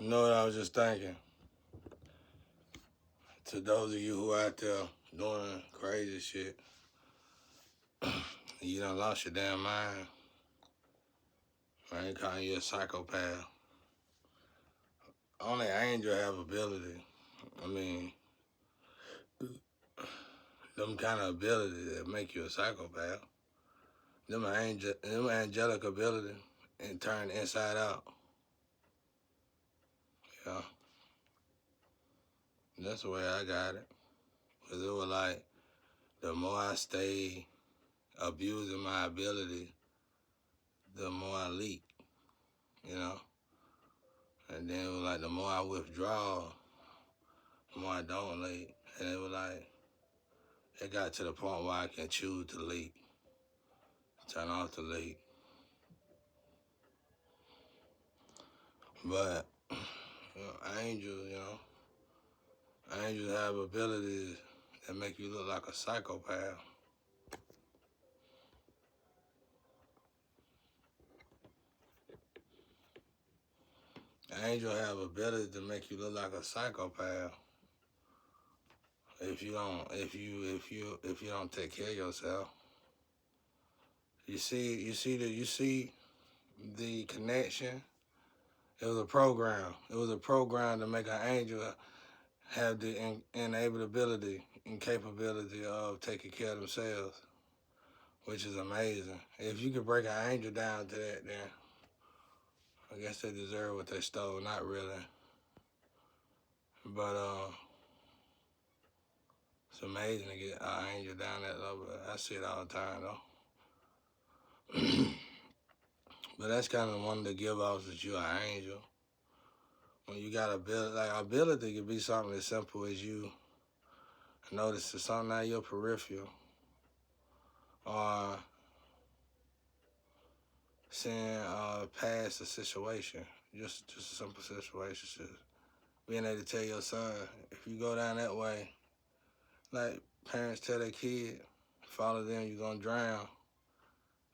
You know what I was just thinking? To those of you who out there doing crazy shit, you done lost your damn mind. I ain't calling you a psychopath. Only angel have ability. I mean, them kind of abilities that make you a psychopath. Them angelic ability and turn inside out. Yeah, that's the way I got it. Cause it was like the more I stay abusing my ability, the more I leak. You know. And then it was like the more I withdraw, the more I don't leak. And it was like, it got to the point where I can choose to leak, turn off the leak. But angels have abilities that make you look like a psychopath. Angels have ability to make you look like a psychopath if you don't take care of yourself. You see the connection. It was a program. It was a program to make an angel have the enabled ability and capability of taking care of themselves, which is amazing. If you could break an angel down to that, then I guess they deserve what they stole. Not really, but it's amazing to get an angel down that level. I see it all the time though. But that's kind of one of the give offs that you're an angel. When you got ability, like ability could be something as simple as you notice it's something out of your peripheral, or seeing past a situation, just a simple situation. Just being able to tell your son, if you go down that way, like parents tell their kid, follow them, you're gonna drown.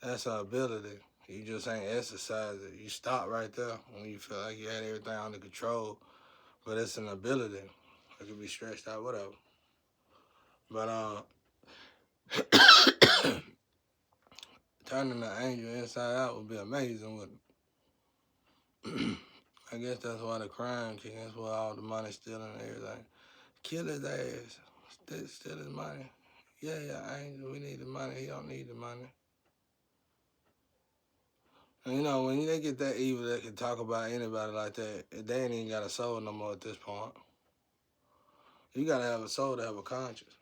That's an ability. You just ain't exercise it. You stop right there when you feel like you had everything under control, but it's an ability. It could be stretched out, whatever. But turning the angel inside out would be amazing, wouldn't it? I guess that's why the crime king, that's why all the money stealing and everything. Kill his ass. Steal his money. Yeah, angel, we need the money. He don't need the money. And you know, when they get that evil, they can talk about anybody like that. They ain't even got a soul no more at this point. You gotta have a soul to have a conscience.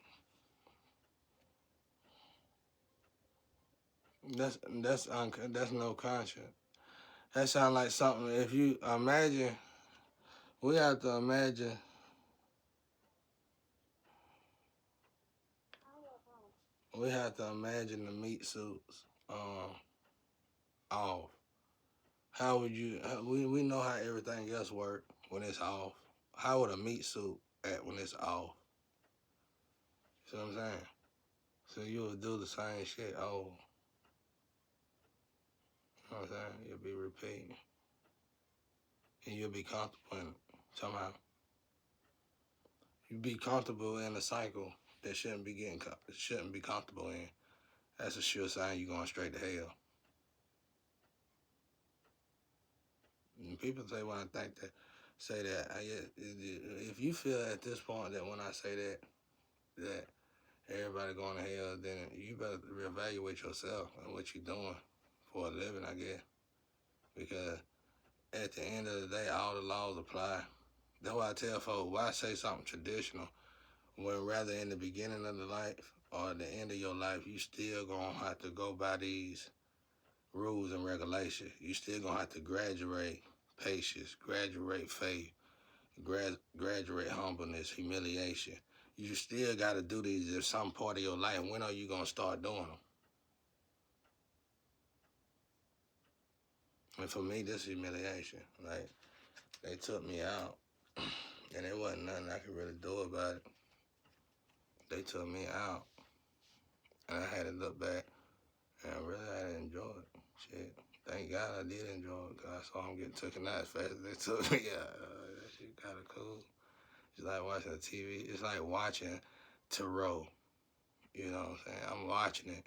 That's no conscience. That sounds like something. If you imagine, we have to imagine. We have to imagine the meat suits off. How would you? We know how everything else works when it's off. How would a meat suit act when it's off? See what I'm saying? So you would do the same shit. Oh, you know what I'm saying? You'll be repeating, and you'll be comfortable in it somehow. You'd be comfortable in a cycle that shouldn't be comfortable in. That's a sure sign you're going straight to hell. And people say when I think that, say that, if you feel at this point that when I say that everybody going to hell, then you better reevaluate yourself and what you're doing for a living, I guess. Because at the end of the day, all the laws apply. That's why I tell folks, why say something traditional when rather in the beginning of the life or at the end of your life, you still going to have to go by these rules and regulations. You still going to have to graduate patience, graduate faith, graduate humbleness, humiliation. You still got to do these in some part of your life. When are you going to start doing them? And for me, this is humiliation. Like, they took me out, and there wasn't nothing I could really do about it. They took me out, and I had to look back, and really I had to enjoy it. Shit. Thank God I did enjoy it, because I saw them getting taken out as fast as they took me out. kind of cool. It's like watching TV. It's like watching Tarot. You know what I'm saying? I'm watching it.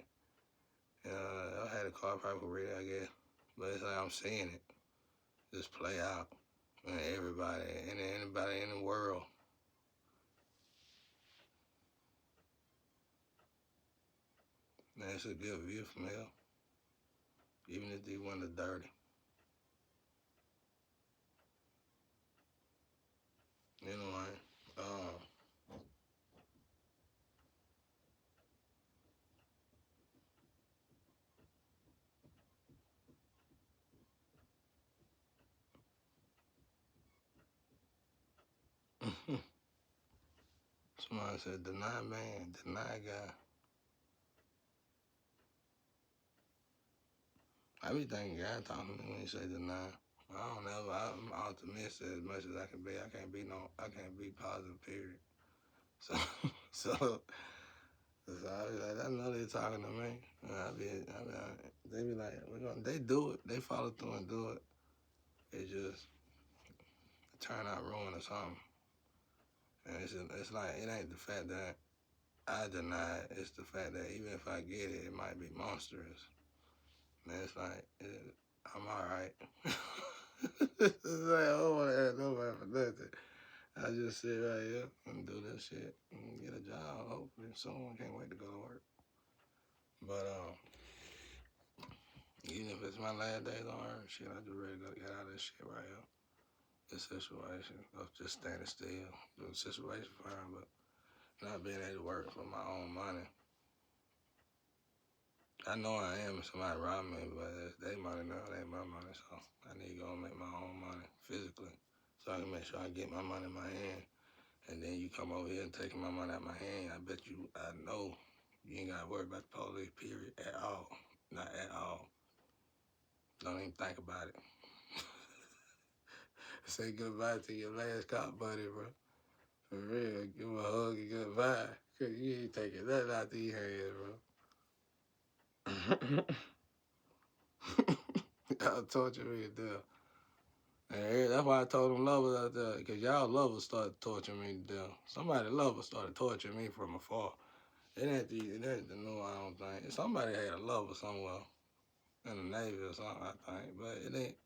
I had a car probably read it, I guess. But it's like I'm seeing it just play out. And everybody, and anybody in the world. Man, it's a good view from here. Even if they want to dirty. You know, like, somebody said, deny man, deny God. I be thinking God talking to me when he say deny. I don't know. I'm optimistic as much as I can be. I can't be positive, period. So, so, so I be like, I know they talking to me. And they be like, they do it. They follow through and do it. It just turn out ruin or something. And it's like, it ain't the fact that I deny it. It's the fact that even if I get it, it might be monstrous. Man, it's like, I'm all right. It's like, I don't want to ask nobody for nothing. I just sit right here and do this shit and get a job, hopefully soon. Can't wait to go to work. But even if it's my last days on earth, shit, I just ready to get out of this shit right here. This situation of just standing still. The situation fine, but not being able to work for my own money. I know I am if somebody rob me, but it's their money now, it ain't my money, so I need to go and make my own money physically. So I can make sure I get my money in my hand. And then you come over here and taking my money out of my hand, I know you ain't gotta worry about the police, period, at all. Not at all. Don't even think about it. Say goodbye to your last cop buddy, bro. For real, give him a hug and goodbye. Cause you ain't taking nothing out these hands, bro. Y'all torture me to death. And that's why I told them lovers out there, because y'all lovers started torturing me to death. Somebody lovers started torturing me from afar. It ain't the new, I don't think. Somebody had a lover somewhere in the Navy or something, I think. But it ain't,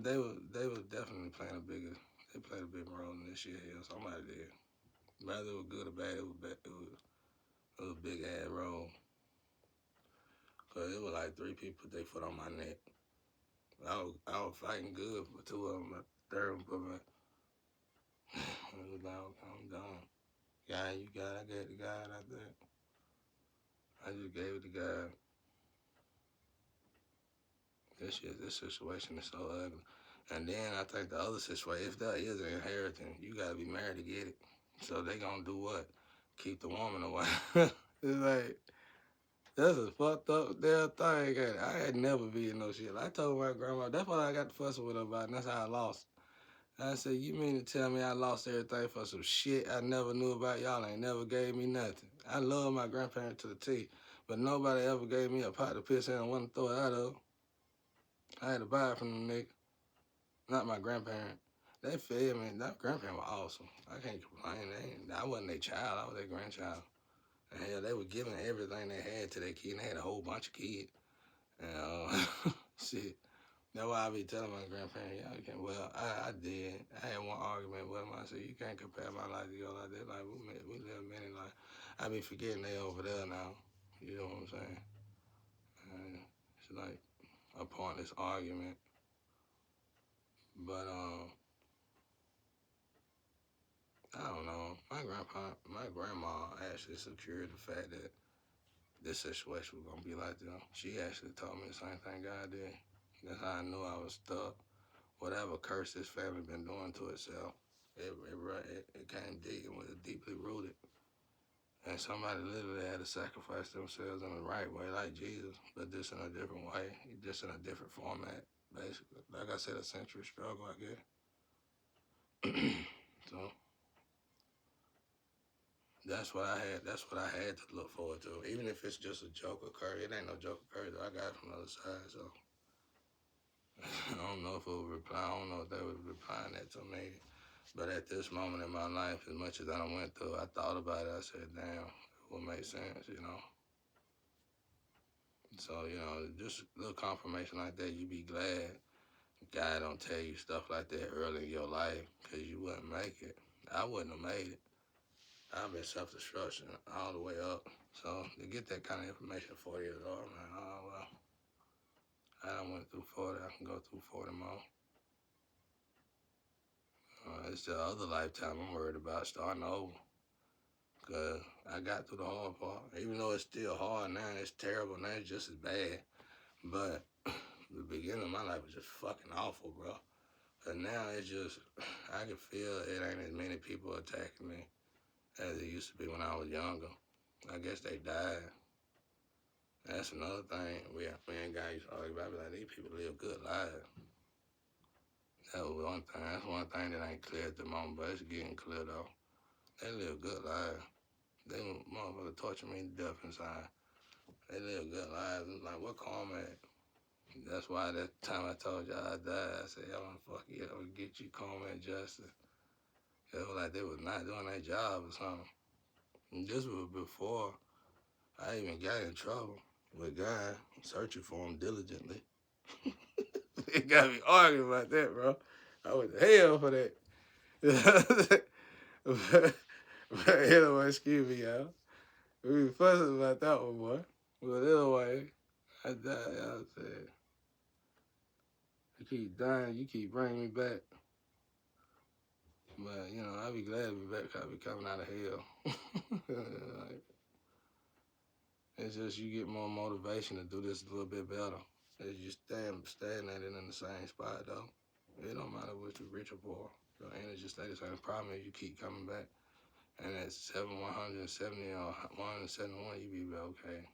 they were definitely playing they played a big role in this shit here. Somebody did. Whether it was good or bad, it was a big ass role. Cause it was like 3 people put their foot on my neck. I was fighting good for 2 of them. The third one put me. It was like, okay, I'm done. Guy, you got it. I gave the guy out there. I just gave it to God. This situation is so ugly. And then I think the other situation, if there is an inheritance, you gotta be married to get it. So they gonna do what? Keep the woman away. It's like, that's a fucked up damn thing. I had never been in no shit. I told my grandma, that's what I got to fussing with her about, and that's how I lost. I said, you mean to tell me I lost everything for some shit I never knew about? Y'all ain't never gave me nothing. I love my grandparents to the T, but nobody ever gave me a pot to piss in and want to throw it out of. I had to buy it from them niggas, not my grandparent. They fed me. That grandparent was awesome. I can't complain. I wasn't their child. I was their grandchild. And hell, they were giving everything they had to their kid. And they had a whole bunch of kids. And shit. That's why I be telling my grandparents, y'all can't. Well, I did. I had one argument with them. I said, you can't compare my life to your life. They like, we live many lives. I be forgetting they over there now. You know what I'm saying? And it's like a pointless argument. But I don't know. My grandma actually secured the fact that this situation was gonna be like this. She actually told me the same thing God did. That's how I knew I was stuck. Whatever curse this family been doing to itself, it came deep and was deeply rooted. And somebody literally had to sacrifice themselves in the right way, like Jesus, but just in a different way, just in a different format, basically. Like I said, a century struggle, I guess. So that's what I had. That's what I had to look forward to. Even if it's just a joke occur, it ain't no joke occur. I got it from the other side, so I don't know if it would reply. I don't know if they would reply that to me. But at this moment in my life, as much as I done went through, I thought about it. I said, damn, it would make sense, you know. So, you know, just a little confirmation like that, you be glad God don't tell you stuff like that early in your life because you wouldn't make it. I wouldn't have made it. I've been self-destruction all the way up. So to get that kind of information 40 years old, I'm like, oh, well, I done went through 40. I can go through 40 more. It's the other lifetime I'm worried about starting over. Because I got through the hard part. Even though it's still hard now, it's terrible now, it's just as bad. But the beginning of my life was just fucking awful, bro. But now it's just, I can feel it ain't as many people attacking me as it used to be when I was younger. I guess they died. That's another thing we ain't got used to argue about. Like, these people live good lives. That was one thing. That's one thing that ain't clear at the moment, but it's getting clear though. They live good lives. They motherfucker torture me to death inside. They live good lives. It's like, what karma at? That's why that time I told y'all I died, I said, y'all wanna fuck you, I would get you karma and justice. It was like they was not doing their job or something. And this was before I even got in trouble with God searching for him diligently. It got me arguing about that, bro. I went to hell for that. but anyway, excuse me, y'all. We were fussing about that one, boy. But anyway, I died, y'all said. You keep dying, you keep bringing me back. But, you know, I'll be glad to be back. I'll be coming out of hell. Like, it's just you get more motivation to do this a little bit better. As you stagnating in the same spot, though. It don't matter what you're rich or poor. Your energy stay the same. The problem is you keep coming back. And at 170 or 171, you be okay.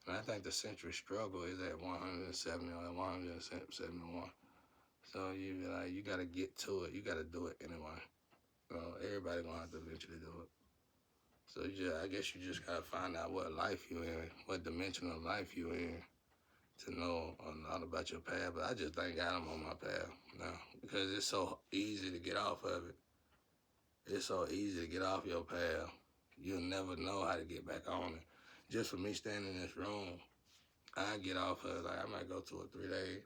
And I think the century struggle is at 170 or 171. So you be like, you gotta get to it. You gotta do it anyway. Everybody gonna have to eventually do it. So I guess you just gotta find out what life you in, what dimension of life you in, to know a lot about your path. But I just thank God I'm on my path now because it's so easy to get off of it. It's so easy to get off your path. You'll never know how to get back on it. Just for me standing in this room, I get off of it. Like, I might go to a 3 day,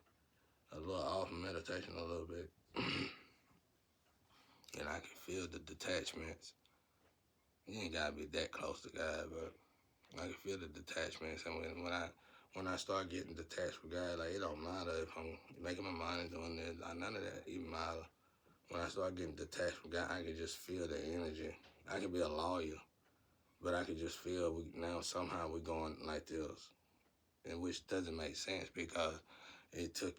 a little off meditation a little bit. And I can feel the detachments. You ain't gotta be that close to God, but I can feel the detachments. And when I start getting detached from God, like, it don't matter if I'm making my mind and doing this. Like, none of that even matter. When I start getting detached from God, I can just feel the energy. I can be a lawyer, but I can just feel now somehow we're going like this, and which doesn't make sense because it took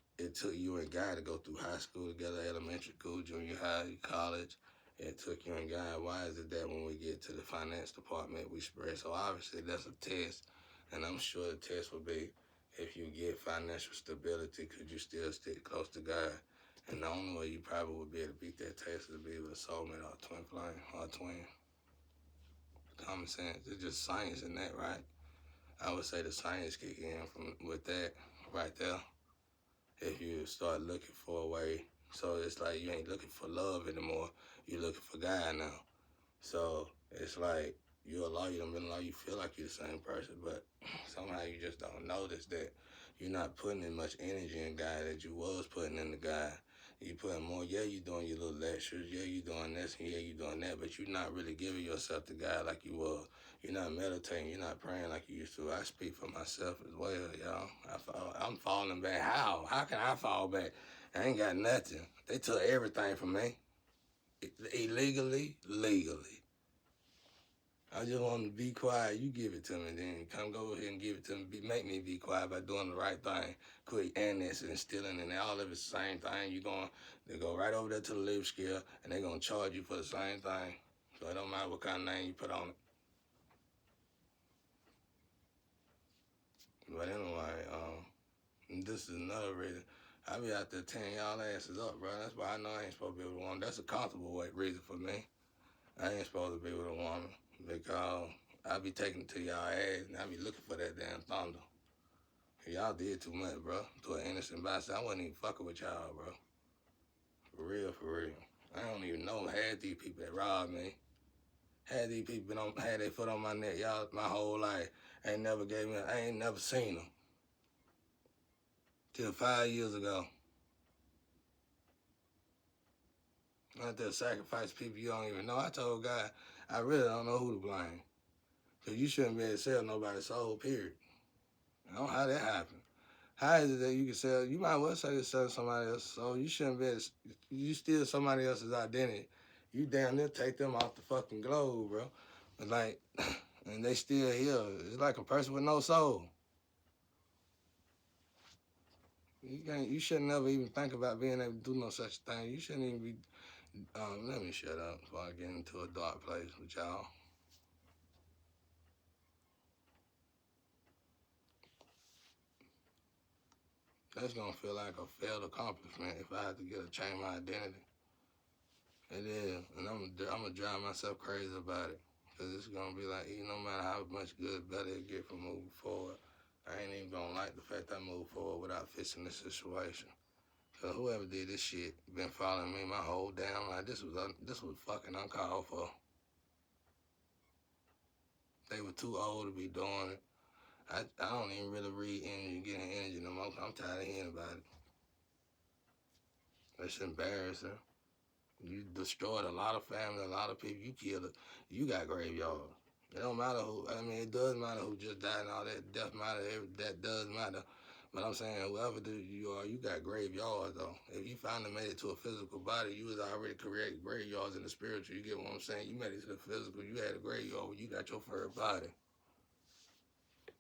you and God to go through high school together, elementary school, junior high, college. It took you and God. Why is it that when we get to the finance department, we spread? So obviously that's a test, and I'm sure the test will be if you get financial stability, could you still stick close to God? And the only way you probably would be able to beat that test is to be with a soulmate or a twin flame or a twin. Common sense. It's just science in that, right? I would say the science kick in with that right there. If you start looking for a way, so it's like you ain't looking for love anymore. You're looking for God now. So it's like you allow you to you feel like you're the same person, but somehow you just don't notice that you're not putting as much energy in God that you was putting in the God. You putting more, yeah, you doing your little lectures, yeah, you doing this, and yeah, you doing that, but you're not really giving yourself to God like you was. You're not meditating, you're not praying like you used to. I speak for myself as well, y'all. I'm falling back. How? How can I fall back? I ain't got nothing. They took everything from me. Illegally, legally. I just want to be quiet. You give it to me, then come go ahead and give it to me. Make me be quiet by doing the right thing. Quit annexing and stealing, and all of it's the same thing. They go right over there to the live scale, and they're gonna charge you for the same thing. So it don't matter what kind of name you put on it. But anyway, this is another reason. I be out there tearing y'all asses up, bro. That's why I know I ain't supposed to be with a woman. That's a comfortable reason for me. I ain't supposed to be with a woman because I be taking it to y'all ass and I be looking for that damn thunder. Y'all did too much, bro. To an innocent bystander. I wasn't even fucking with y'all, bro. For real, for real. I don't don't even know had these people that robbed me. Had these people had their foot on my neck, y'all, my whole life. I ain't never seen them. Till 5 years ago. Out there sacrifice people you don't even know. I told God, I really don't know who to blame. Because you shouldn't be able to sell nobody's soul, period. I don't know how that happened. How is it that you can sell, you might well say you're selling somebody else's soul. You shouldn't be able to, you steal somebody else's identity. You damn near take them off the fucking globe, bro. But like, and they still here. It's like a person with no soul. You shouldn't never even think about being able to do no such thing. You shouldn't even be, let me shut up before I get into a dark place with y'all. That's gonna feel like a failed accomplishment if I have to change my identity. It is, and I'm gonna drive myself crazy about it, cause it's gonna be like, no matter how much good better it get from moving forward, I ain't even gonna like the fact I moved forward without fixing this situation. Cause whoever did this shit been following me my whole damn life. This was fucking uncalled for. They were too old to be doing it. I don't even really read energy, getting energy no more. I'm tired of hearing about it. It's embarrassing. You destroyed a lot of family, a lot of people. You killed it. You got graveyards. It don't matter who. I mean, it does matter who just died and all that. Death matter. That does matter. But I'm saying, whoever you are, you got graveyards though. If you finally made it to a physical body, you was already creating graveyards in the spiritual. You get what I'm saying? You made it to the physical. You had a graveyard where you got your first body.